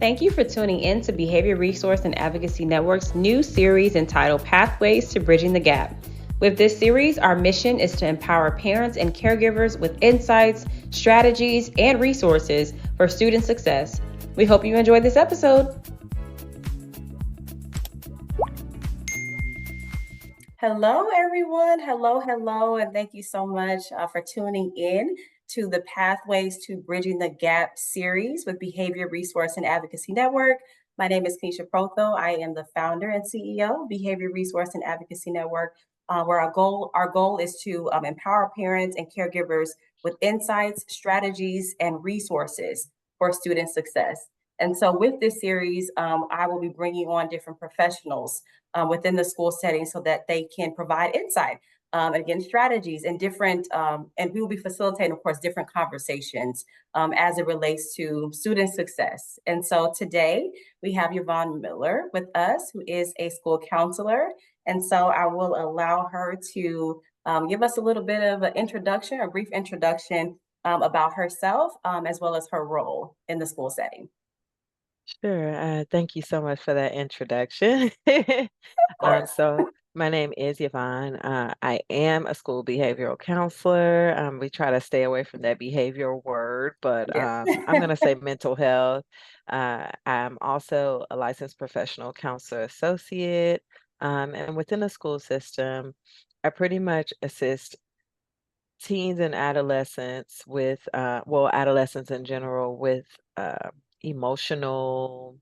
Thank you for tuning in to Behavior Resource and Advocacy Network's new series entitled Pathways to Bridging the Gap. With this series, our mission is to empower parents and caregivers with insights, strategies, and resources for student success. We hope you enjoyed this episode. Hello, everyone. Hello, and thank you so much for tuning in to the Pathways to Bridging the Gap series with Behavior Resource and Advocacy Network. My name is Keisha Protho. I am the founder and CEO of Behavior Resource and Advocacy Network, where our goal is to empower parents and caregivers with insights, strategies, and resources for student success. And so with this series, I will be bringing on different professionals within the school setting so that they can provide insight, again, strategies and different, and we will be facilitating, of course, different conversations as it relates to student success. And so today we have Yvonne Miller with us, who is a school counselor. And so I will allow her to give us a little bit of an introduction, a brief introduction about herself, as well as her role in the school setting. Sure. Thank you so much for that introduction. Of course. So my name is Yvonne. I am a school behavioral counselor. We try to stay away from that behavioral word, but Yes. I'm going to say mental health. I'm also a licensed professional counselor associate. And within the school system, I pretty much assist teens and adolescents with, adolescents in general with emotional,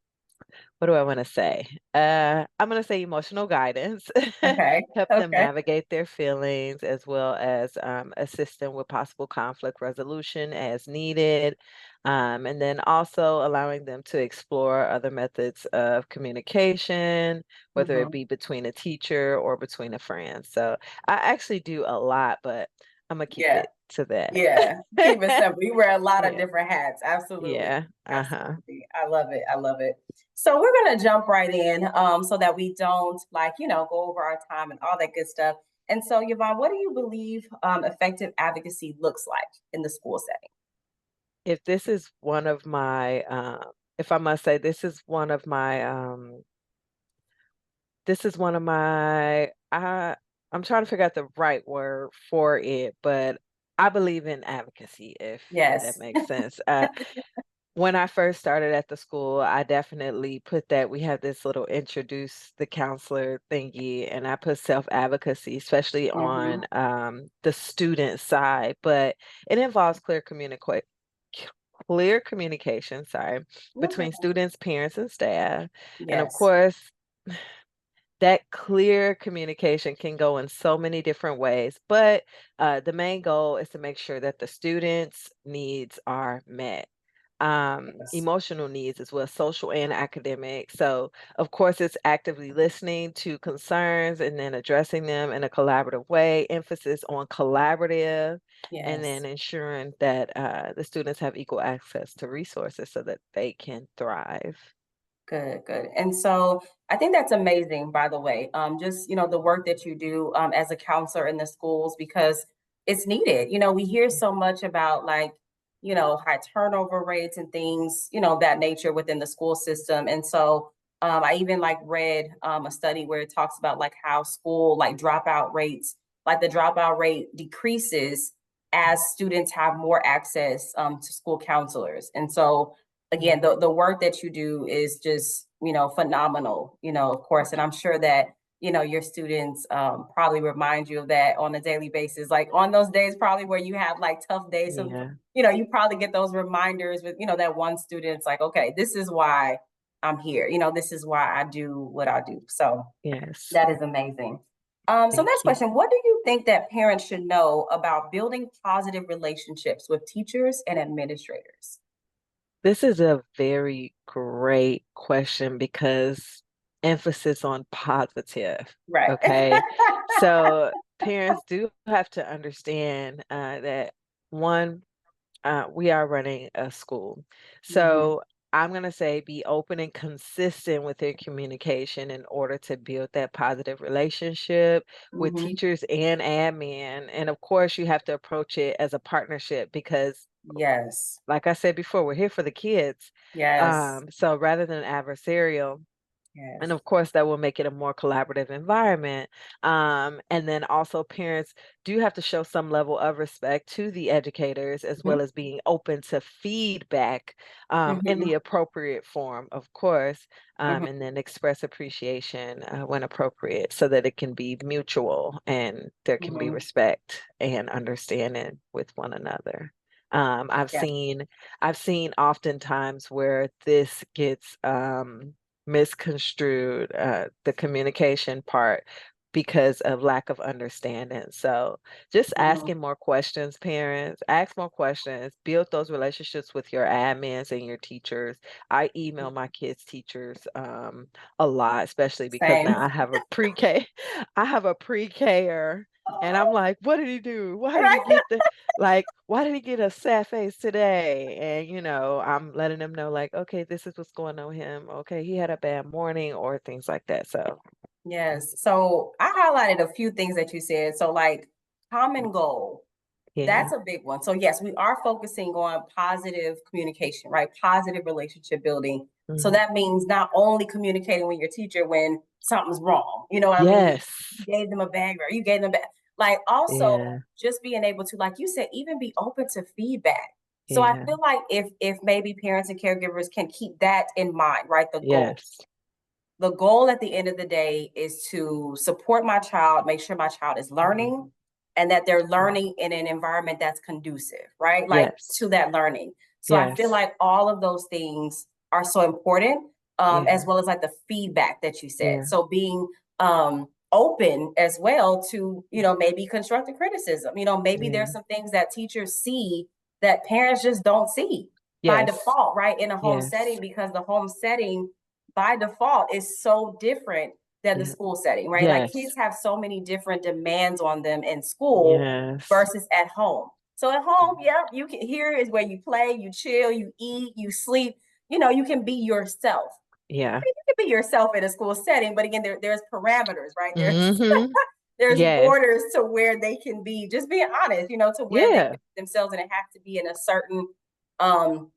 what do I want to say? I'm going to say emotional guidance, Okay. help them Okay. navigate their feelings, as well as assist them with possible conflict resolution as needed. And then also allowing them to explore other methods of communication, whether it Mhm. be between a teacher or between a friend. So I actually do a lot, but I'm gonna keep Yeah. it to that. Yeah. Keep it simple. You wear a lot of Yeah, different hats. Absolutely. yeah, uh-huh. Absolutely. I love it. I love it. So we're gonna jump right in so that we don't go over our time and all that good stuff. And so Yvonne, what do you believe effective advocacy looks like in the school setting? If this is one of my, if I must say, this is one of my, I'm trying to figure out the right word for it, but I believe in advocacy, if that Yes. makes sense. When I first started at the school, I definitely put that we have this little introduce the counselor thingy, and I put self-advocacy, especially on Hmm. the student side, but it involves clear communication, sorry, between Okay. students, parents, and staff. And of Yes. course, that clear communication can go in so many different ways, but the main goal is to make sure that the students' needs are met. Yes. Emotional needs as well, social and academic. So, of course, it's actively listening to concerns and then addressing them in a collaborative way, emphasis on collaborative, and Yes. then ensuring that the students have equal access to resources so that they can thrive. Good, good. And so I think that's amazing, by the way. Just, the work that you do as a counselor in the schools because it's needed. We hear so much about high turnover rates and things, of that nature within the school system. And so I even read a study where it talks about how school dropout rates, the dropout rate decreases as students have more access to school counselors. And so again, Yeah. the work that you do is just, phenomenal, of course. And I'm sure that, your students probably remind you of that on a daily basis. Like on those days, probably where you have tough days. So, Yeah. you probably get those reminders with, that one student's like, okay, this is why I'm here. This is why I do what I do. So Yes. that is amazing. So Thank next you. question, what do you think that parents should know about building positive relationships with teachers and administrators? This is a very great question because emphasis on positive. Right. Okay. So parents do have to understand that one, we are running a school. Mhm. So I'm going to say be open and consistent with your communication in order to build that positive relationship with Mhm. teachers and admin. And of course, you have to approach it as a partnership because Yes. Like I said before, we're here for the kids. Yes. So rather than adversarial, and Yes. of course, that will make it a more collaborative environment. And then also, parents do have to show some level of respect to the educators, as well Mhm. as being open to feedback in Mhm. the appropriate form, of course, Mhm. and then express appreciation when appropriate so that it can be mutual and there can be Mhm. respect and understanding with one another. Um, I've Yeah. seen I've seen oftentimes where this gets misconstrued, the communication part, because of lack of understanding. So just Mhm. asking more questions, parents, ask more questions, build those relationships with your admins and your teachers. I email my kids' teachers a lot, especially because Same. now I have a pre-K, I have a pre-Ker. And I'm like, what did he do? Why did he Right. get the like, why did he get a sad face today? And I'm letting them know, like, okay, this is what's going on with him. Okay, he had a bad morning or things like that. So, Yes. So I highlighted a few things that you said. So, like, mm, common goal, yeah. that's a big one. So, yes, we are focusing on positive communication, right? Positive relationship building. So Hmm. that means not only communicating with your teacher when something's wrong, you know what I mean? Yes. You gave them a bag or you gave them a bag. Like, also Yeah. just being able to, like you said, even be open to feedback. So I Yeah. feel like if maybe parents and caregivers can keep that in mind, right? Yes. The goal at the end of the day is to support my child, make sure my child is learning Mhm. and that they're Yeah. learning in an environment that's conducive, right? Like Yes. to that learning. So I feel Yes. like all of those things are so important, as Yeah. well as like the feedback that you said. Yeah. So being open as well to, maybe constructive criticism. Maybe Yeah. there's some things that teachers see that parents just don't see by Yes. default, right? In a home Yes. setting, because the home setting by default is so different than the Yeah. school setting, right? Like kids Yes. have so many different demands on them in school Yes. versus at home. So at home, yeah, you can here is where you play, you chill, you eat, you sleep, you can be yourself. Yeah. You can be yourself in a school setting, but again, there's parameters, right? There's Mm-hmm. there's Yes. borders to where they can be, just being honest, to where they can Yeah. be themselves, and it has to be in a certain um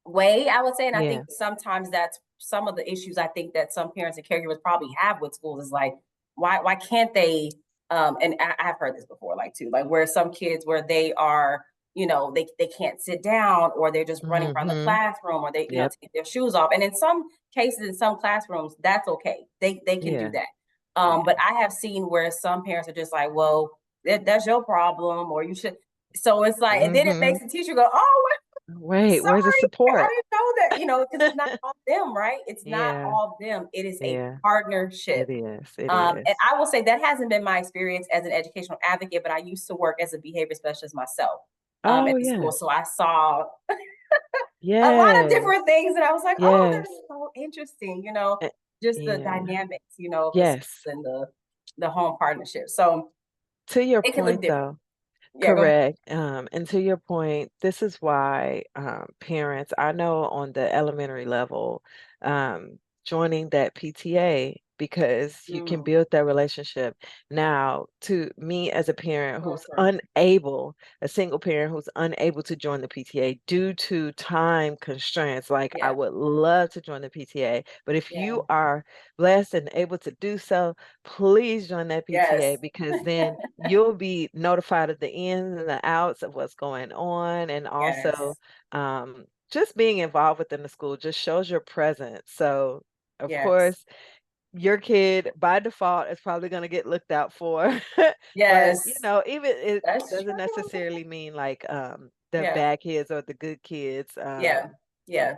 way, I would say. And I think Yeah. sometimes that's some of the issues I think that some parents and caregivers probably have with schools is like, why can't they and I've heard this before, like too, like where some kids where they are, they can't sit down or they're just running around the Mm-hmm. classroom or they, Yep. take their shoes off. And in some cases, in some classrooms, that's okay. They can do Yeah. that. Yeah. But I have seen where some parents are just like, well, that's your problem, or you should. So it's like, and then it Mm-hmm. makes the teacher go, oh, Wait, where's the sorry, I support? didn't know that, because it's not all them, right? It's not Yeah. all them. It is a Yeah. partnership. It is. It And is. I will say that hasn't been my experience as an educational advocate, but I used to work as a behavior specialist myself Oh, at the school. yes. So I saw a lot of Yes. different things, and I was like, oh, Yes. that's so interesting, Eh, just the yeah. dynamics, of the school Yes. and the home partnership. So To your it can look point, different. though, Yeah, go ahead. correct. And to your point, this is why parents, I know on the elementary level, joining that PTA because you can Mm, build that relationship. Now, to me as a parent so who's true. unable, a single parent who's unable to join the PTA due to time constraints, like I Yeah, would love to join the PTA, but if yeah, you are blessed and able to do so, please join that PTA yes, because then you'll be notified of the ins and the outs of what's going on. And also, yes, just being involved within the school just shows your presence. So, of yes, course, your kid by default is probably going to get looked out for. But, yes. even it That's doesn't true. necessarily mean like the Yeah, bad kids or the good kids. yeah, yeah,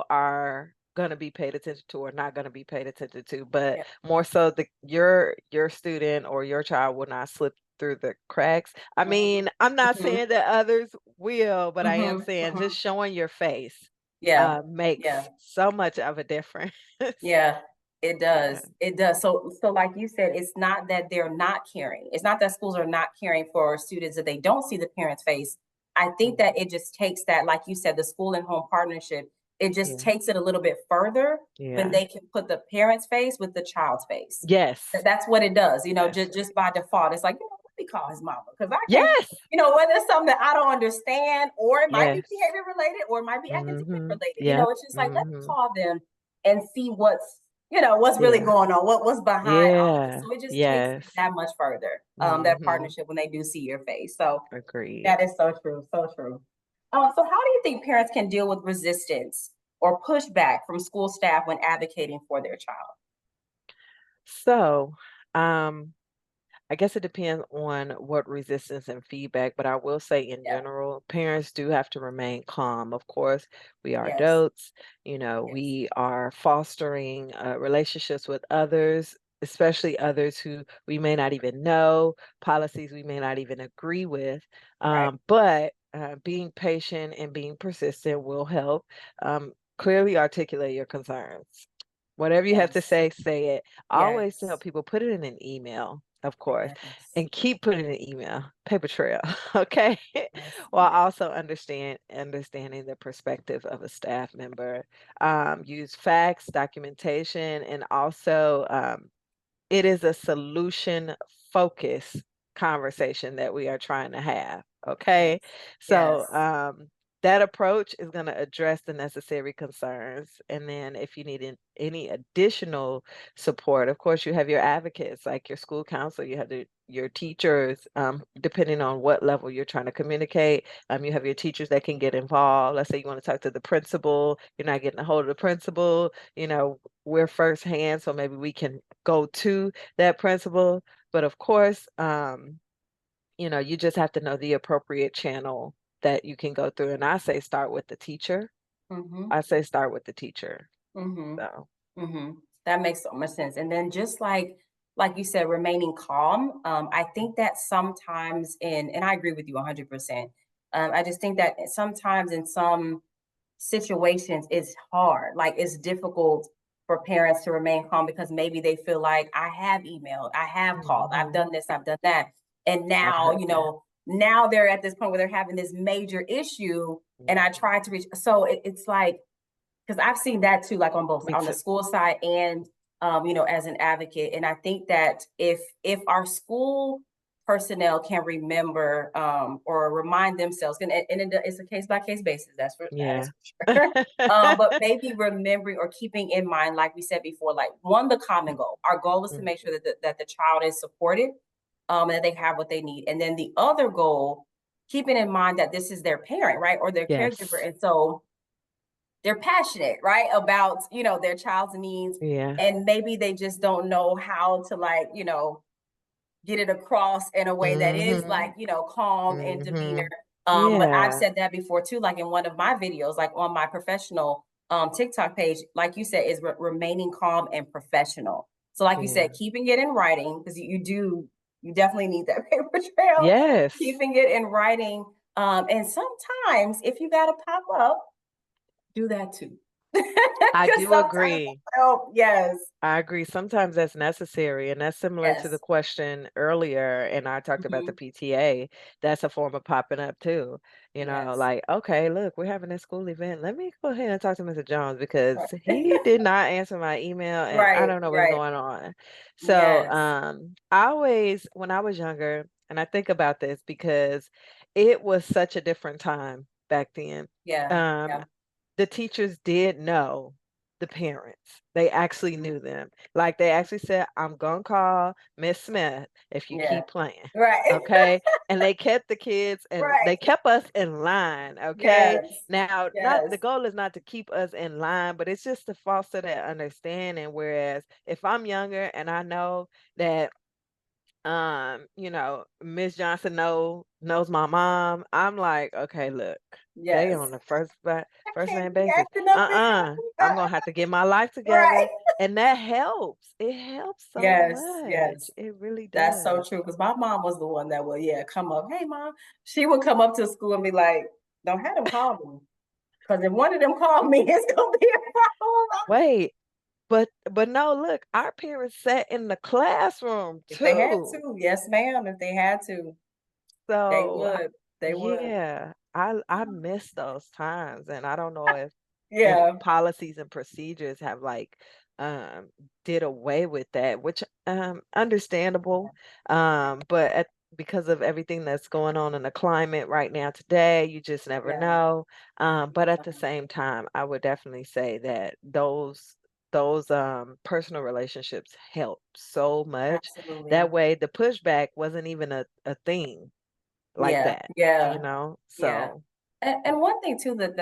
Are going to be paid attention to or not going to be paid attention to, but yeah. more so your student or your child will not slip through the cracks. I Mhm, mean, I'm not mhm, saying that others will, but I am mhm, saying just mhm. showing your face Yeah, yeah. makes so much of a difference. Yeah, it Yeah. does. It does. So like you said, it's not that they're not caring. It's not that schools are not caring for students that they don't see the parents' face. I think that Mhm. it just takes that, like you said, the school and home partnership, it just Yeah. takes it a little bit further when Yeah. they can put the parents' face with the child's face. Yes. That's what it does, Yes. just by default. It's like, me call his mama because I can't, Yes. whether it's something that I don't understand or it might be Yes. behavior related or it might be academic Mm-hmm. related. Yep. It's just like, let me Mm-hmm. call them and see what's really Yeah. going on, what's behind all of this. Yeah. So it just takes it Yes. that much further, that Mm-hmm. partnership when they do see your face. So Agreed. that is so true, so true. So how do you think parents can deal with resistance or pushback from school staff when advocating for their child? So, um, I guess it depends on what resistance and feedback, but I will say in Yeah. general, parents do have to remain calm. Of course, we are Yes. adults, Yes. we are fostering relationships with others, especially others who we may not even know, policies we may not even agree with. Right. But being patient and being persistent will help. Clearly articulate your concerns. Whatever you have to Yes. say it. I always tell Yes. people put it in an email, of course, Yes. and keep putting it in an email, paper trail, okay? Yes. While Yes. also understanding the perspective of a staff member. Use facts, documentation, and also it is a solution focused conversation that we are trying to have. Okay. Yes. So Yes. that approach is going to address the necessary concerns. And then if you need any additional support, of course, you have your advocates like your school counselor, you have your teachers, depending on what level you're trying to communicate. You have your teachers that can get involved. Let's say you want to talk to the principal, you're not getting a hold of the principal, we're firsthand, so maybe we can go to that principal. But of course, you just have to know the appropriate channel that you can go through. And I say start with the teacher. Mm-hmm. I say start with the teacher. Mm-hmm. So Mm-hmm. That makes so much sense. And then just like you said, remaining calm. I think that sometimes and I agree with you 100%. I just think that sometimes in some situations it's hard. Like it's difficult for parents to remain calm because maybe they feel like I have emailed, I have called, I've hmm done this, I've done that. And I've now, heard that. now they're at this point where they're having this major issue and I Mhm. try to reach. So it's like, because I've seen that too, like on both Me on the too. school side and as an advocate. And I think that if our school personnel can remember or remind themselves, it's a case by case basis, that Yeah. is for sure. But maybe remembering or keeping in mind, like we said before, like one, the common goal. Our goal is to make sure Mhm. that the child is supported, and that they have what they need. And then the other goal, keeping in mind that this is their parent, right, or their caregiver, Yes. and so they're passionate, right, about, their child's needs. Yeah. And maybe they just don't know how to get it across in a way that is hmm calm and demeanor. hmm But I've Yeah. said that before too, like in one of my videos, like on my professional TikTok page, like you said, is remaining calm and professional. So like you Yeah. said, keeping it in writing, because you definitely need that paper trail, Yes. keeping it in writing. And sometimes if you got to pop up, do that too. I Because do sometimes agree. help. Yes. I agree. Sometimes that's necessary, and that's similar to the Yes. question earlier. And I talked about the Mhm. PTA. That's a form of popping up too. Yes. Like, okay, look, we're having this school event. Let me go ahead and talk to Mr. Jones because Right. he did not answer my email, and I Right. don't know what's Right. going on. So, Yes. I always, when I was younger, and I think about this because it was such a different time back then. Yeah. Um, Yeah. the teachers did know the parents. They actually Mhm. knew them. Like they actually said, I'm gonna call Miss Smith if you Yeah. keep playing. Right. Okay. And they kept the kids and Right. they kept us in line. Okay. Yes. Now, not the Yes. goal is not to keep us in line, but it's just to foster that understanding. Whereas if I'm younger and I know that Miss Johnson knows my mom. I'm like, okay, look, they Yes. on the first Can't name be basis. acting up in I'm gonna have to get my life right. together. And that helps. It helps so Yes. much. Yes. It really That's so does. true. Because my mom was the one that would, yeah, come up. Hey, mom. She would come up to school and be like, "Don't have them call me, because if one of them call me, it's gonna be a problem." Wait, but no, look, our parents sat in the classroom If they had too. to, yes, ma'am. If they had to, they So would. They would. yeah, I miss those times, and I don't know if Yeah. policies and procedures have like did away with that, which understandable. But because of everything that's going on in the climate right now today, you just never Yeah. know. But at the Yeah. same time, I would definitely say that those personal relationships help so much. Absolutely. That way the pushback wasn't even a thing like Yeah. that, Yeah. Yeah. So And one thing too that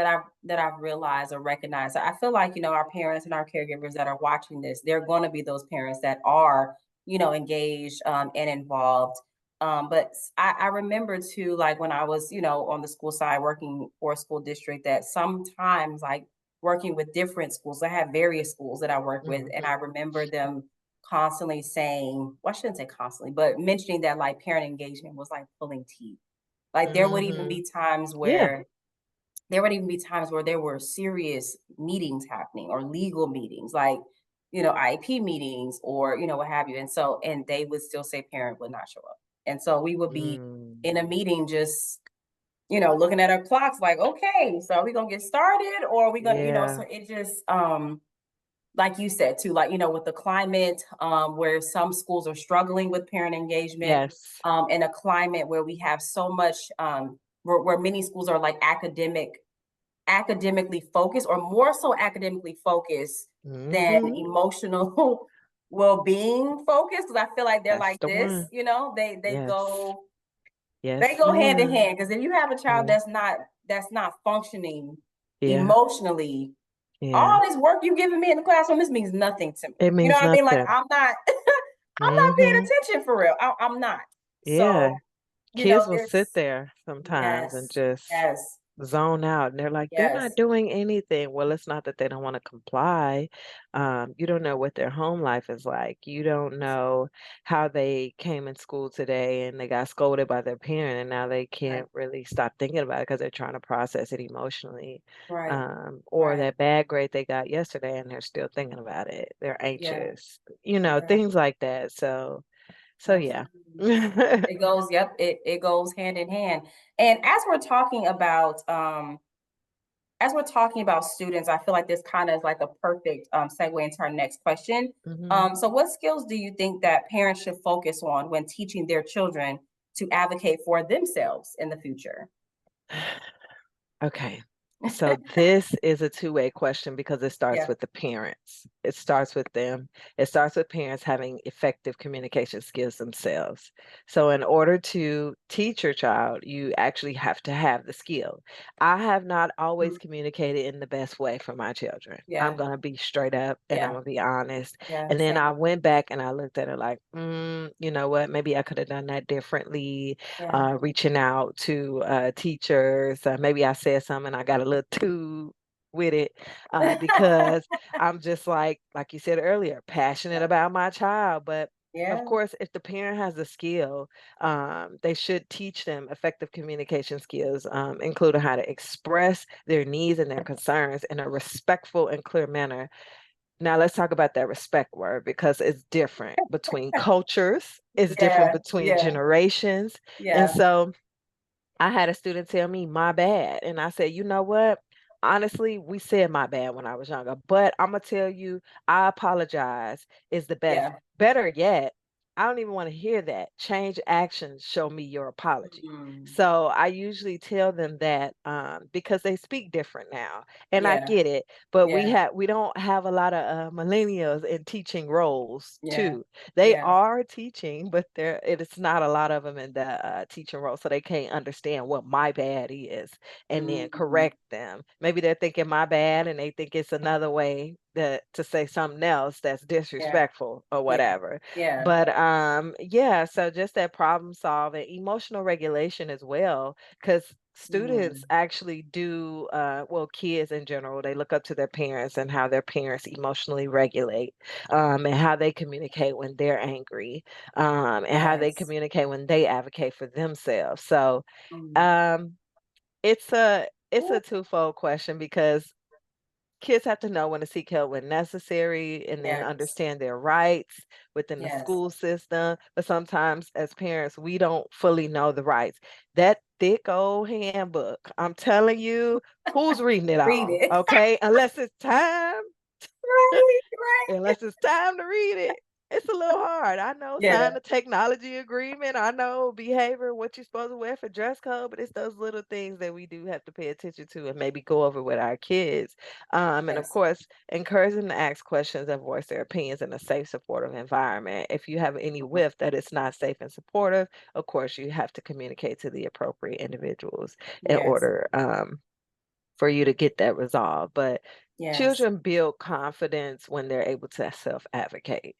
I've realized or recognized, I feel like, our parents and our caregivers that are watching this, they're going to be those parents that are, engaged and involved. But I remember too, like when I was, on the school side working for a school district, that sometimes like working with different schools, I have various schools that I work with, and I mhm. remember them constantly saying, well, I shouldn't say constantly, but mentioning that like parent engagement was like pulling teeth. Like Mhm. Yeah. there would even be times where there were serious meetings happening or legal meetings, like, IEP meetings or, what have you. And they would still say parent would not show up. And so we would be Mm. in a meeting just, looking at our clocks like, okay, so are we gonna get started or are we gonna, so Yeah. it just like you said too, like, with the climate, where some schools are struggling with parent engagement, Yes. in a climate where we have so much, where many schools are like academically focused or more so academically focused than Mhm. emotional well-being focused. Because I feel like they're That's like the this, one. they they Yes. go they Yes, go hand in ma'am. hand. Because if you have a child Yeah. that's not functioning Yeah. emotionally, Yeah. all this work you giving me in the classroom, this means nothing to me. It You know means what I mean? Like nothing. I'm not I'm not paying Mhm. attention for real. I'm not. Yeah. So, Kids will sit this there sometimes and yes, just yes, zone out, and they're like, they're not yes, doing anything. Well, it's not that they don't want to comply. You don't know what their home life is like. You don't know how they came in school today and they got scolded by their parent, and now they right, can't really stop thinking about it because they're trying to process it emotionally. right, Or right. that bad grade they got yesterday and they're still thinking about it. They're Yeah, anxious, yeah, things like that. So yeah. absolutely. It goes, yep, it goes hand in hand. And as we're talking about students, I feel like this kind of is like a perfect segue into our next question. Mhm. So what skills do you think that parents should focus on when teaching their children to advocate for themselves in the future? Okay. So this is a two-way question because it starts Yeah. with the parents. It starts with them. It starts with parents having effective communication skills themselves. So in order to teach your child, you actually have to have the skill. I have not always Mhm. communicated in the best way for my children. I'm Yeah. going to be straight up and I'm Yeah. going to be honest. Yeah. And then I Same. went back and I looked at it like, you know what? Maybe I could have done that differently, Yeah. reaching out to teachers. Maybe I said something and I got a little too with it because I'm just like you said earlier, passionate Yeah. about my child. But of Yeah. course, if the parent has a skill, they should teach them effective communication skills, including how to express their needs and their concerns in a respectful and clear manner. Now let's talk about that respect word because it's different between cultures, it's different Yeah. between Yeah. generations. And Yeah. so I had a student tell me my bad. And I said, you know what? Honestly, we said my bad when I was younger, but I'm gonna tell you, I apologize is the best. Yeah. Better yet, I don't even want to hear that. Change actions, show me your apology. Mhm. So I usually tell them that because they speak different now, and I Yeah. get it. But Yeah. we don't have a lot of millennials in teaching roles Yeah. too. They Yeah. are teaching, but it is not a lot of them in the teaching role, so they can't understand what my bad is and then Mhm. correct them. Maybe they're thinking my bad and they think it's another way to say something else that's Yeah. disrespectful or Yeah. whatever. Yeah. But yeah, so just that problem solving, emotional regulation as well, because students Mm. actually do well, kids in general, they look up to their parents and how their parents emotionally regulate, and how they communicate when they're angry, and how they Yes. communicate when they advocate for themselves. So Mm. um, it's a twofold question because kids have to know when to seek help when necessary and then Yes. understand their rights within the Yes. school system. But sometimes as parents, we don't fully know the rights. That thick old handbook, I'm telling you, who's reading it Read all? it. Okay, unless it's time, Right. Right. unless it's time to read it. It's a little hard. I know Yeah, sign a technology agreement. I know behavior, what you're supposed to wear for dress code, but it's those little things that we do have to pay attention to and maybe go over with our kids. And of yes. course, encourage them to ask questions and voice their opinions in a safe, supportive environment. If you have any Mhm. whiff that it's not safe and supportive, of course, you have to communicate to the appropriate individuals in Yes, order for you to get that resolved. But yes, children build confidence when they're able to self-advocate.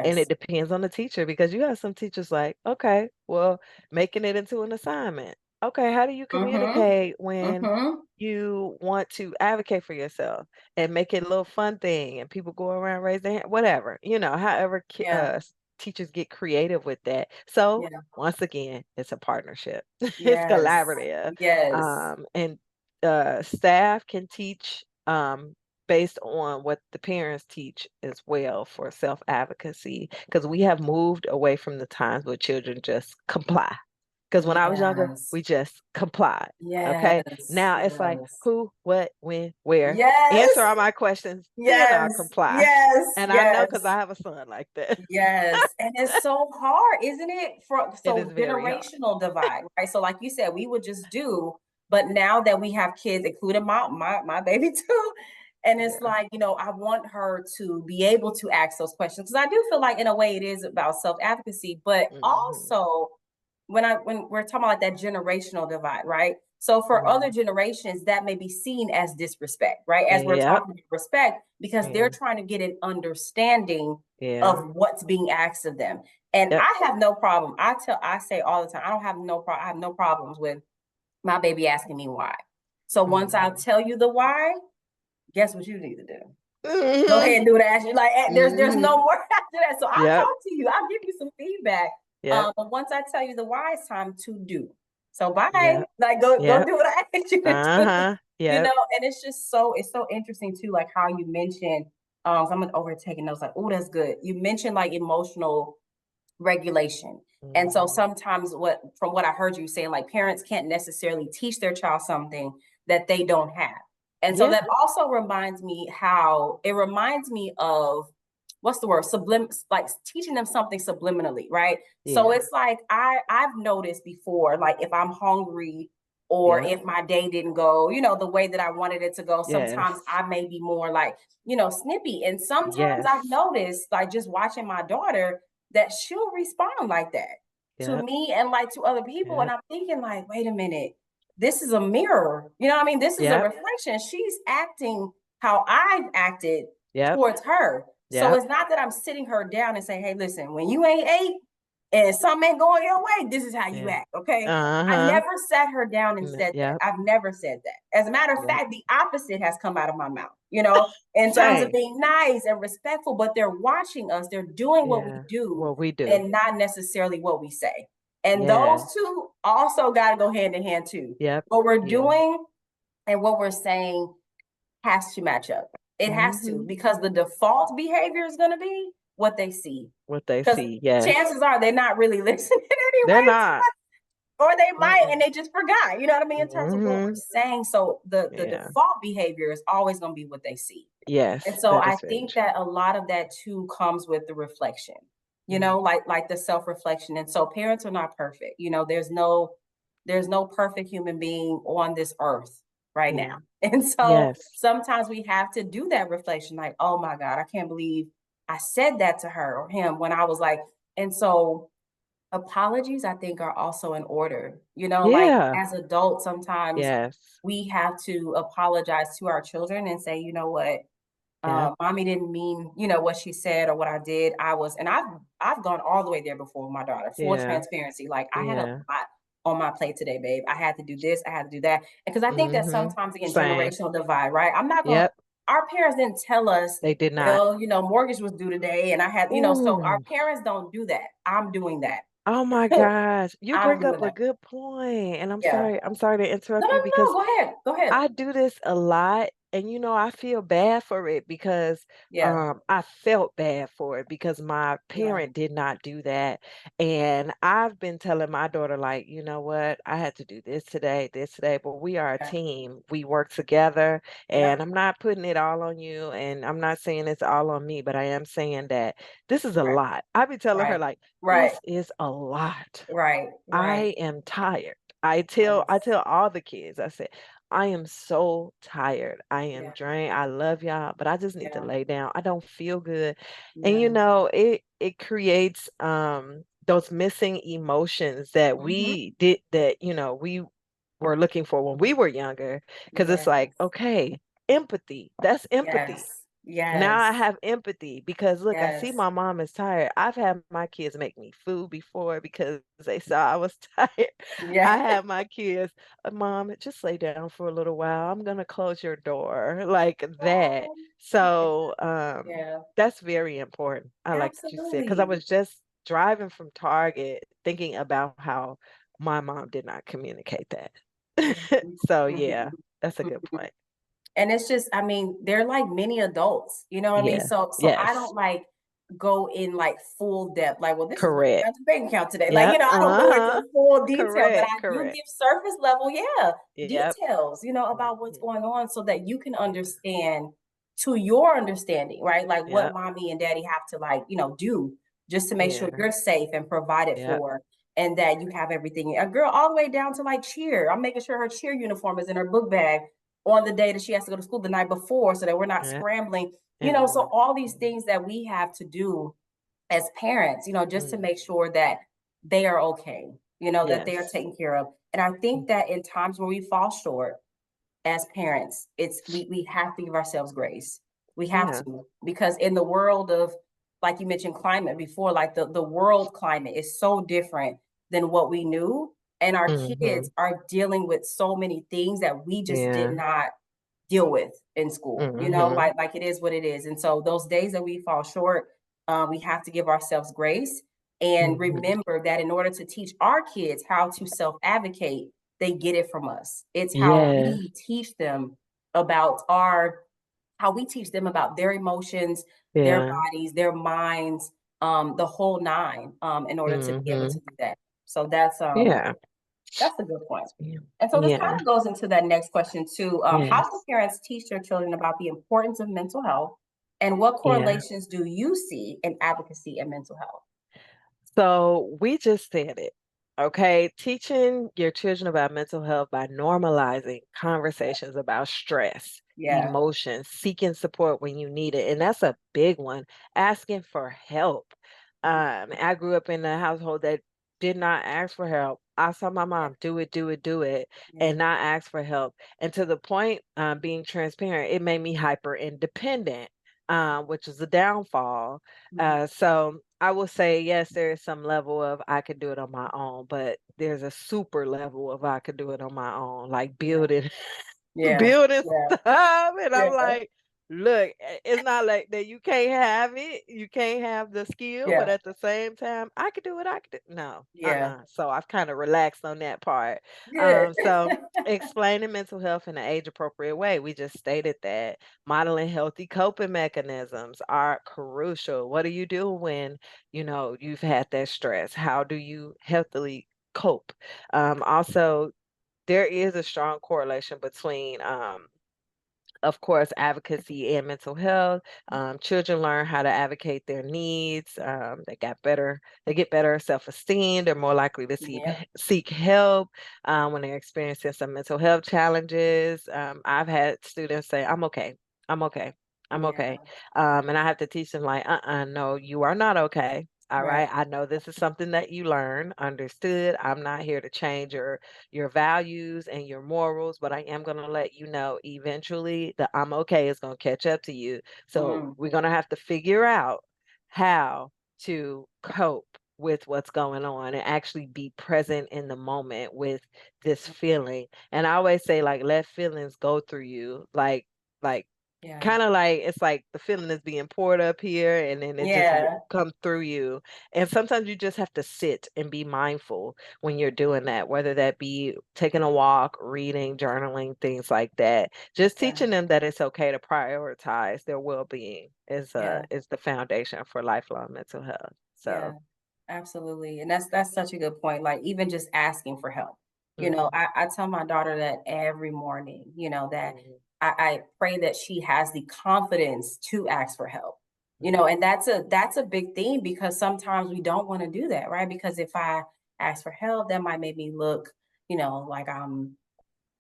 And it yes. depends on the teacher because you have some teachers like, okay, well, making it into an assignment. Okay, how do you Mhm, communicate when mhm. you want to advocate for yourself and make it a little fun thing and people go around raise their hand, whatever, however Yeah, teachers get creative with that. So yeah. once again, it's a partnership. It's Yes, collaborative. yes. And staff can teach based on what the parents teach as well for self-advocacy because we have moved away from the times where children just comply. Because when I was younger, Yes, we just complied. Okay. yes, Now it's like yes. who, what, when, where. Answer Yes, all my questions, then I'll yes, comply. yes, And I know because I yes. have a son like that. Yes, and it's so hard, isn't it? For It is so very hard. generational divide, right? So like you said, we would just do, but now that we have kids, including my baby too, and it's Yeah. like, I want her to be able to ask those questions because I do feel like in a way it is about self-advocacy, but Hmm. also when we're talking about like that generational divide, right? So for Yeah. other generations, that may be seen as disrespect, right? As we're Yep. talking about respect, because they're Yeah. trying to get an understanding Yeah. of what's being asked of them. And Yep. I have no problem. I say all the time, I don't have no problem. I have no problems with my baby asking me why. So once I Hmm. tell you the why, guess what you need to do? Go Hmm. ahead and do that. Like there's no Hmm. more after that. So I'll Yep. talk to you. I'll give you some feedback. Yep. But once I tell you the why, it's time to do. So bye. Yep. Like go Yep. do what I asked you to do. Uh-huh. Yep. And it's so interesting too, like how you mentioned. So I'm gonna overtaking those like, oh, that's good. You mentioned like emotional regulation. And so Hmm. sometimes from what I heard you saying, like parents can't necessarily teach their child something that they don't have. And so Yeah. that also reminds me how it reminds me of what's the word? Like teaching them something subliminally, right? So Yeah. it's like I've noticed before, like if I'm hungry or Yep. if my day didn't go, the way that I wanted it to go, sometimes Yes. I may be more like, snippy. And sometimes I've Yes. noticed, like just watching my daughter, that she'll respond like that to Yep. me and like to other people. And Yep. I'm thinking, like, wait a minute, this is a mirror. You know what I mean? This is a Yep. reflection. She's acting how I've acted Yep. towards her. So Yep. it's not that I'm sitting her down and saying, hey, listen, when you ain't ate and something ain't going your way, this is how you Yeah. act. Okay. I Uh-huh. never sat her down and said that. Yep. I've never said that. As a matter of Yep. fact, the opposite has come out of my mouth, in terms of Same. being nice and respectful, but they're watching us, they're doing what we Yeah. do What we do. and not necessarily what we say. And those Yeah. two also got to go hand in hand too. Yep. What we're Yeah. doing and what we're saying has to match up. It has to, Hmm. because the default behavior is going to be what they see. What they Because see. Yes. chances are they're not really listening They're anyway, not. or they might and Mm-mm. they just forgot. You know what I mean? In terms of what we're Hmm. saying. So the Yeah. default behavior is always going to be what they see. And Yes. so That I is very think true. that a lot of that too comes with the reflection, Mm. like the self-reflection. And so parents are not perfect. There's no perfect human being on this earth right now. Yeah. And so Yes. sometimes we have to do that reflection, like, oh my God, I can't believe I said that to her or him when I was like, and so apologies, I think, are also in order. Like Yeah. as adults, sometimes Yes. we have to apologize to our children and say, you know what, Yep. mommy didn't mean, what she said or what I did. And I've gone all the way there before with my daughter, full Yeah. transparency. Like I had a Yeah. lot on my plate today, babe. I had to do this, I had to do that. Because I think that Hmm. sometimes again, Same. generational divide, right? I'm not gonna Yep. our parents didn't tell us, They did not. well, mortgage was due today, and I had, so our Ooh. parents don't do that. I'm doing that. Oh my gosh. You I'm bring doing up a that. good point. And I'm Yeah. sorry. I'm sorry to No, interrupt no, you no, no. because Go ahead. Go ahead. I do this a lot and I feel bad for it because Yeah. I felt bad for it because my Yeah. parent did not do that. And I've been telling my daughter, like, you know what, I had to do this today, but we are a Yeah. team. We work together, Yep. and I'm not putting it all on you, and I'm not saying it's all on me, but I am saying that this is a Right. lot. I be telling her, Right. like, Right. this is a lot. Right. Right. I am tired. I tell Yes. all the kids, I said, I am so tired. I am Yeah. drained. I love y'all, but I just need to Yeah. lay down. I don't feel good. And Yeah. it creates those missing emotions that Mhm. we were looking for when we were younger. Because it's Yes. like, okay, empathy. That's empathy. Yes. Now I Yes. have empathy because look, I see Yes. my mom is tired. I've had my kids make me food before because they saw I was tired. Yeah. I had my kids, Mom, just lay down for a little while. I'm gonna close your door like that. Oh, yeah. So Yeah. that's very important. I like what you said because I Absolutely. was just driving from Target thinking about how my mom did not communicate that. Mhm. So yeah, Mhm. that's a good Mhm. point. And it's just, I mean, they're like mini adults, you know what I mean? Yeah. So I Yes. don't like go in like full depth, like, well, this is what you Correct. got in your bank account today. Like, Yep, I don't go into uh-huh. full detail, but Correct, I do correct. give surface level, yeah, Yep. details, about what's Mhm. going on so that you can understand to your understanding, right? Like what Yep, mommy and daddy have to like, do just to make sure yeah, you're safe and provided yep, for and that you have everything. A girl all the way down to like cheer. I'm making sure her cheer uniform is in her book bag on the day that she has to go to school the night before so that we're not yep, scrambling, in the so morning. all these Mhm, things that we have to do as parents, just to mhm. make sure that they are okay, that they are Yes. taken care of. And I think Mhm. that in times where we fall short, as parents, we have to give ourselves grace. We have Yeah. to because in the world of like you mentioned climate before, like the world climate is so different than what we knew, and our kids Mhm. are dealing with so many things that we just did Yeah. not deal with in school. Mhm. Like it is what it is. And so those days that we fall short, we have to give ourselves grace and Mhm. remember that in order to teach our kids how to self advocate, they get it from us. It's how Yes. we teach them about our how we teach them about their emotions, their Yeah. bodies, their minds, the whole nine, in order to be able to Mhm. do that. So Yeah. that's a good point. Yeah. And so this kind Yeah. of goes into that next question too. How do Yes. parents teach their children about the importance of mental health, and what Yeah. correlations do you see in advocacy and mental health? So we just said it. Okay. Teaching your children about mental health by normalizing conversations about stress, Yeah. emotions, seeking support when you need it. And that's a big one. Asking for help. I grew up in a household that did not ask for help. I saw my Yeah. mom do it, do it, do it, Yeah. and not ask for help. And to the point, being transparent, it made me hyper independent, which is a downfall. Mhm. So I will say, yes, there is some level of I could do it on my own, but there's a super level of I could do it on my own, like Yeah. building Yeah. building Yeah. stuff. And I'm Yeah. like, look, it's not like that you can't have it, you can't have the skill, but Yeah. at the same time, I could do it, I could do no, Yeah. So I've kind of relaxed on that part. Good. So explaining mental health in an age appropriate way. We just stated that modeling healthy coping mechanisms are crucial. What do you do when you've had that stress? How do you healthily cope? Also, there is a strong correlation between, of course, advocacy and mental health. Children learn how to advocate their needs. They get better self-esteem. They're more likely to Yeah. seek help when they're experiencing some mental health challenges. I've had students say, I'm okay. I'm okay. I'm okay. Yeah. And I have to teach them like, no, you are not okay. All Right. right. I know this is something that you learn, understood. I'm not here to change your values and your morals, but I am going to let you know eventually that I'm okay is going to catch up to you. So Mm. we're going to have to figure out how to cope with what's going on and actually be present in the moment with this feeling. And I always say, like, let feelings go through you, like Yeah. kind of like it's like the feeling is being poured up here and then it just Yeah. comes through you. And sometimes you just have to sit and be mindful when you're doing that, whether that be taking a walk, reading, journaling, things like that. Just Yeah. teaching them that it's okay to prioritize their well-being Yeah. is the foundation for lifelong mental health. Yeah. So, Absolutely. And that's such a good point. Like even just asking for help. mhm, I tell my daughter that every morning, that mhm, I pray that she has the confidence to ask for help. mhm, And that's a big thing because sometimes we don't want to do that, right? Because if I ask for help, that might make me look, like I'm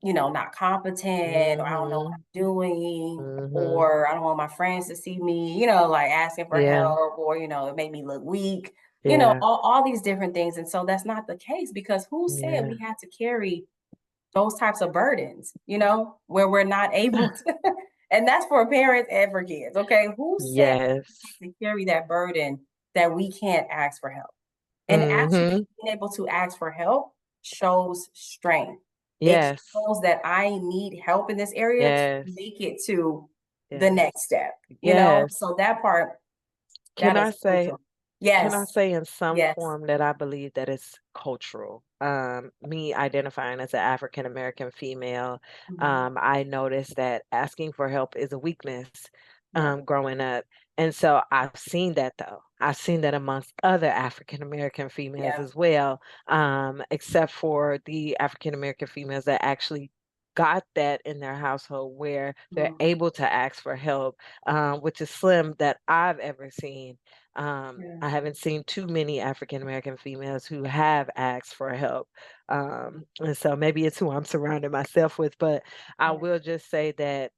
not competent, or I don't know what mhm, I'm doing, mhm. or I don't want my friends to see me, like asking for Yeah, help, or, it made me look weak, yeah, all these different things. And so that's not the case because who said yeah. we had to carry those types of burdens, where we're not able to, and that's for parents and for kids. Okay. Who said Yes. we have to carry that burden that we can't ask for help? And actually Mhm. being able to ask for help shows strength. It Yes. shows that I need help in this area to Yes. make it to the Yes. next step, Yes. So that part, Can that I is say crucial. can I Yes, say in some yes. form that I believe that it's cultural? Me identifying as an African American female, Mhm. I noticed that asking for help is a weakness, Yeah, growing up. And so I've seen that though. I've seen that amongst other African American females yeah. as well, except for the African American females that actually got that in their household where they're Mhm. able to ask for help, which is slim that I've ever seen. Yeah. I haven't seen too many African American females who have asked for help. And so maybe it's who I'm surrounding myself with, but I Yeah. will just say that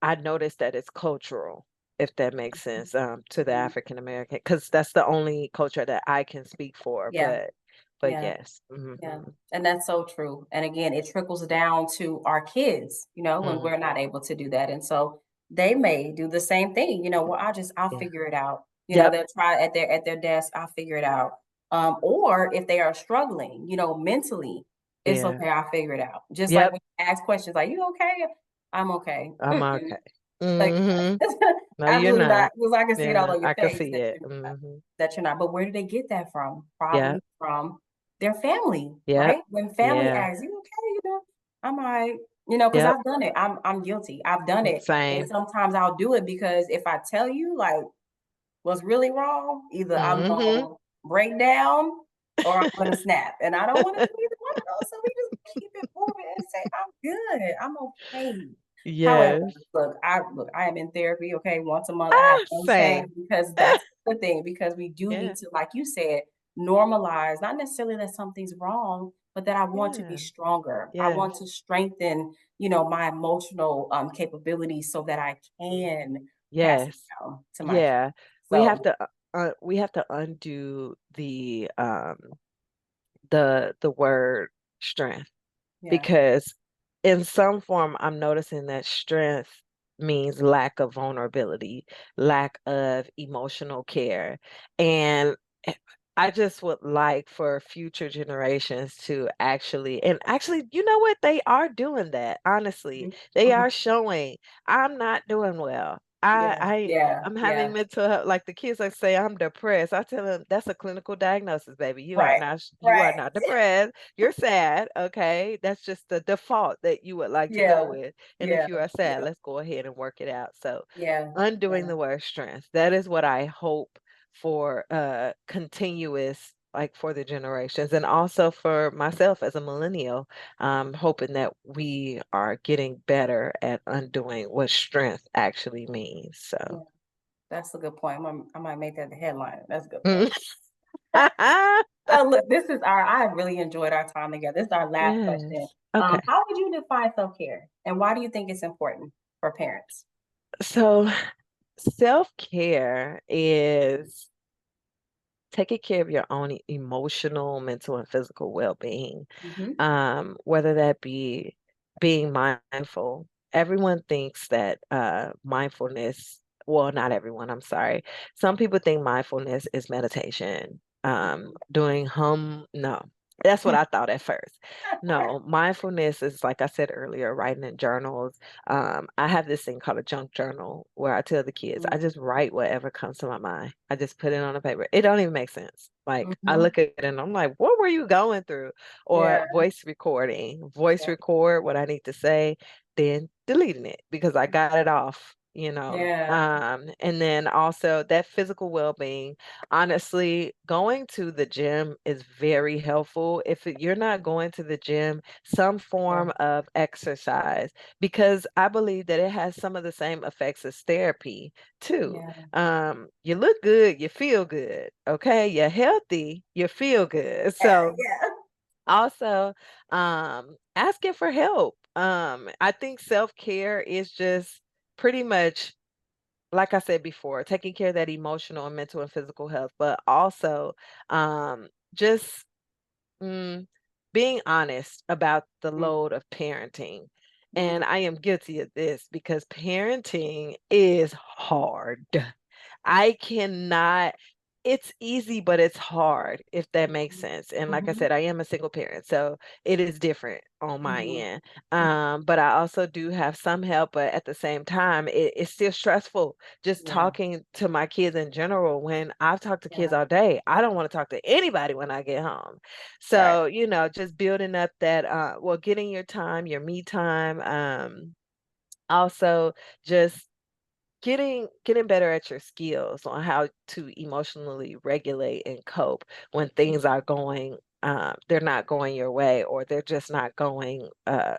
I noticed that it's cultural, if that makes sense, to the Mhm. African American, because that's the only culture that I can speak for. Yeah. But Yeah. yes. Yeah, Hmm. and that's so true. And again, it trickles down to our kids, when we're Hmm. not able to do that. And so they may do the same thing, well, I'll Yeah. figure it out. Yep. They'll try at their desk, I'll figure it out. Or if they are struggling, mentally, it's Yeah. okay, I'll figure it out. Just like Yep. when you ask questions like, you okay? I'm okay. I'm Mm-mm. okay. Like, Hmm. No, you're absolutely not, not. because I can see it all Yeah, on your I can face see it. Hmm. that you're not. But where do they get that from? Probably Yep. from their family, Yep. right? When family Yeah. asks, "You okay?" I'm all right. Because Yep. I've done it. I'm guilty. I've done it, and Same. sometimes I'll do it because if I tell you like what's really wrong, either I'm Hmm. gonna break down or I'm gonna snap, and I don't want to do either one of those. So we just keep it moving and say, "I'm good. I'm okay." However, Yes. I am in therapy, okay, once a month. I have Ah, no shame same. because that's the thing, because we do Yeah. need to, like you said, normalize, not necessarily that something's wrong, but that I want to be Yeah. stronger. I want Yes. to strengthen, my emotional capabilities so that I Mhm. can pass it Yes. down to my kids. Yeah. So We have to undo the word strength. yeah. Because in some form, I'm noticing that strength means lack of vulnerability, lack of emotional care. And eh, I just would like for future generations to actually, you know what? They are doing that, honestly. Mhm. They Mhm. are showing I'm not doing well. Yeah, yeah, I'm having yeah. mental health, like the kids like say I'm depressed. I tell them that's a clinical diagnosis, baby. Right, You are right. not depressed. You're sad, okay? That's just the default that you would like to go Yeah, with. And if yeah, you are sad, yeah, let's go ahead and work it out. So, yeah, undoing yeah, the word strength. That is what I hope for continuous like for the generations and also for myself as a millennial, hoping that we are getting better at undoing what strength actually means. yeah. So, That's a good point. I might make that the headline. That's a good point. mm. So look, I really enjoyed our time together. This is our last question. Yes. Okay. How would you define self-care and why do you think it's important for parents? So, self-care is taking care of your own emotional, mental, and physical well-being. Mhm. Whether that be being mindful. Everyone thinks that mindfulness, well, not everyone, I'm sorry. Some people think mindfulness is meditation. Mhm. Doing hum, no. That's what I thought at first. No, mindfulness is like I said earlier, writing in journals. I have this thing called a junk journal where I tell the kids, I just write whatever comes to my mind. I just put it on a paper. It don't even make sense. Like I Mm-hmm. look at it and I'm like, what were you going through? Or Yeah, voice recording, voice yeah, record what I need to say, then deleting it because I got it off, you know. yeah, And then also that physical well-being. Honestly, going to the gym is very helpful. If you're not going to the gym, some yeah, form of exercise, because I believe that it has some of the same effects as therapy too. yeah, You look good, you feel good. Okay, you're healthy, you feel good. So yeah, also, asking for help. I think self-care is just pretty much like I said before, taking care of that emotional and mental and physical health, but also just mm, being honest about the yeah. load of parenting. Mm, And I am guilty of this because parenting is hard. I cannot, it's easy, but it's hard, if that makes sense. And like I mhm, said, I am a single parent, so it is different on my mhm, end. mhm. But I also do have some help, but at the same time, it's still stressful just Yeah, talking to my kids in general. When I've talked to kids yeah, all day, I don't want to talk to anybody when I get home. right. So, just building up that, well, getting your time, your me time, also just getting better at your skills on how to emotionally regulate and cope when things are going they're not going your way, or they're just not going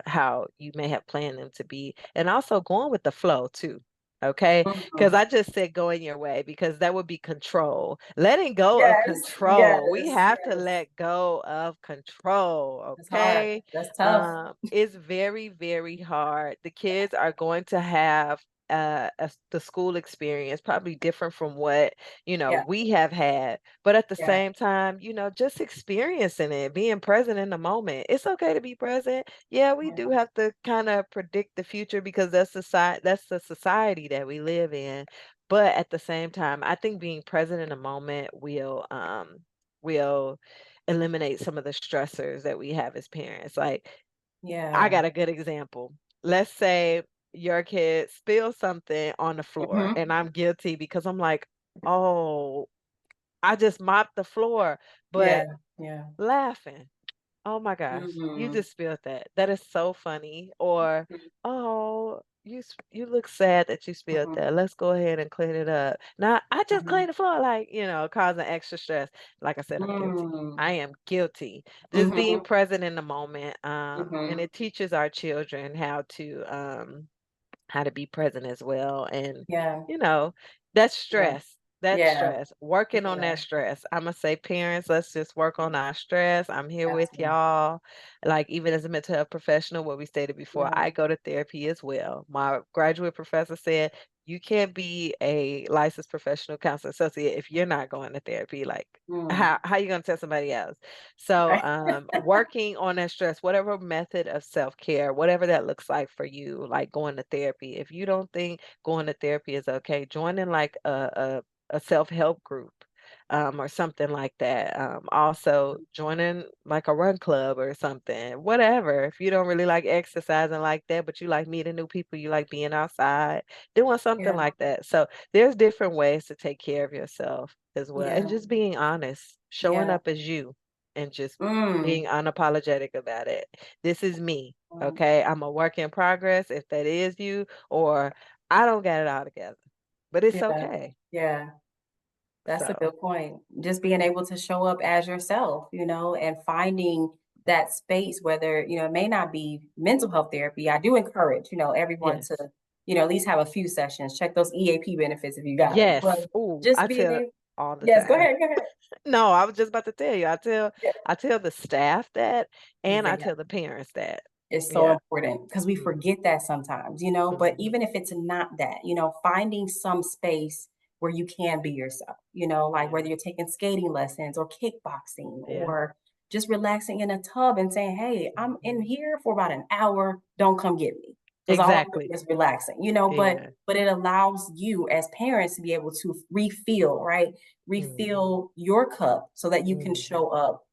how you may have planned them to be, and also going with the flow too. Okay, because Mhm. I just said going your way because that would be control. Letting go of Yes, yes, control. We have to yes. let go of control. That's hard. Okay, That's tough. it's very, very hard. The kids are going to have the school experience probably different from what Yeah, we have had, but at the yeah, same time, just experiencing it, being present in the moment. It's okay to be present. Yeah, we do yeah, have to kind of predict the future because that's the society that we live in, but at the same time, I think being present in the moment will eliminate some of the stressors that we have as parents. Like, I yeah. got a good example. Let's say your kid spills something on the floor, Mhm. and I'm guilty because I'm like, oh, I just mopped the floor, Yeah, but yeah. laughing. Oh my gosh, you Mhm. just spilled that. That is so funny. Or, oh, you look sad that you spilled Mhm, that. Let's go ahead and clean it up. Now, I just mhm, cleaned the floor, like, causing extra stress. Like I said, I'm guilty. mm, I am guilty. Just being mhm, present in the moment. And mhm. it teaches our children how to be present as well. And, Yeah, you know, that's yeah, stress. That's yeah, stress. Working on yeah. that stress. I'm gonna say, parents, let's just work on our stress. I'm here with Absolutely. y'all. Like, even as a mental health professional, what we stated before, Yeah. I go to therapy as well. My graduate professor said, you can't be a licensed professional counselor associate if you're not going to therapy. Like, Mm, how you gonna tell somebody else? So, right. working on that stress, whatever method of self-care, whatever that looks like for you, like going to therapy. If you don't think going to therapy is okay, join in like a self-help group, or something like that. Also joining like a run club or something, whatever. If you don't really like exercising like that, but you like meeting new people, you like being outside, doing something Yeah, like that. So there's different ways to take care of yourself as well. And yeah, just being honest, showing yeah. up as you and just being Mm, unapologetic about it. This is me. mm. Okay. I'm a work in progress if that is you, or I don't got it all together, but it's Yeah, okay. yeah. That's a So, good point. Just being able to show up as yourself, and finding that space, whether, it may not be mental health therapy. I do encourage, everyone to, yes. at least have a few sessions, check those EAP benefits if you got them. But Yes. Oh, just I being tell able, all the yes, go time. ahead, go ahead. No, I was just about to tell you. Yeah, I tell the staff that, and I yeah. tell the parents that. It's so Yeah. important because we Mm, forget that sometimes, but mhm. even if it's not that, finding some space where you can be yourself, like Yeah. whether you're taking skating lessons or kickboxing Yeah. or just relaxing in a tub and saying, "Hey, I'm in Mhm. here for about an hour, don't come get me." Because all I'm Exactly. doing is relaxing, Yeah. but it allows you as parents to be able to refill, right? Mhm. Refill your cup so that you can Mhm. show up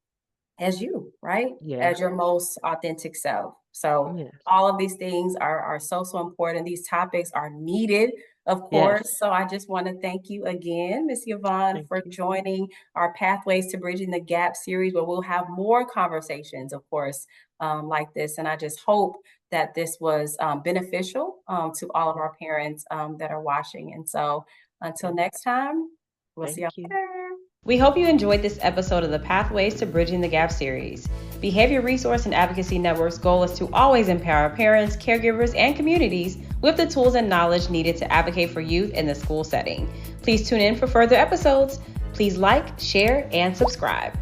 as you, right? Yeah. As your most authentic self. So Yes. all of these things are so important. These topics are needed, of Yes. course. So I just want to thank you again, Miss Yvonne, Thank for you. joining our Pathways to Bridging the Gap series, where we'll have more conversations, of course, like this. And I just hope that this was beneficial to all of our parents that are watching. And so until Yes. next time, we'll see Thank you you. later. We hope you enjoyed this episode of the Pathways to Bridging the Gap series. Behavior Resource and Advocacy Network's goal is to always empower parents, caregivers, and communities with the tools and knowledge needed to advocate for youth in the school setting. Please tune in for further episodes. Please like, share, and subscribe.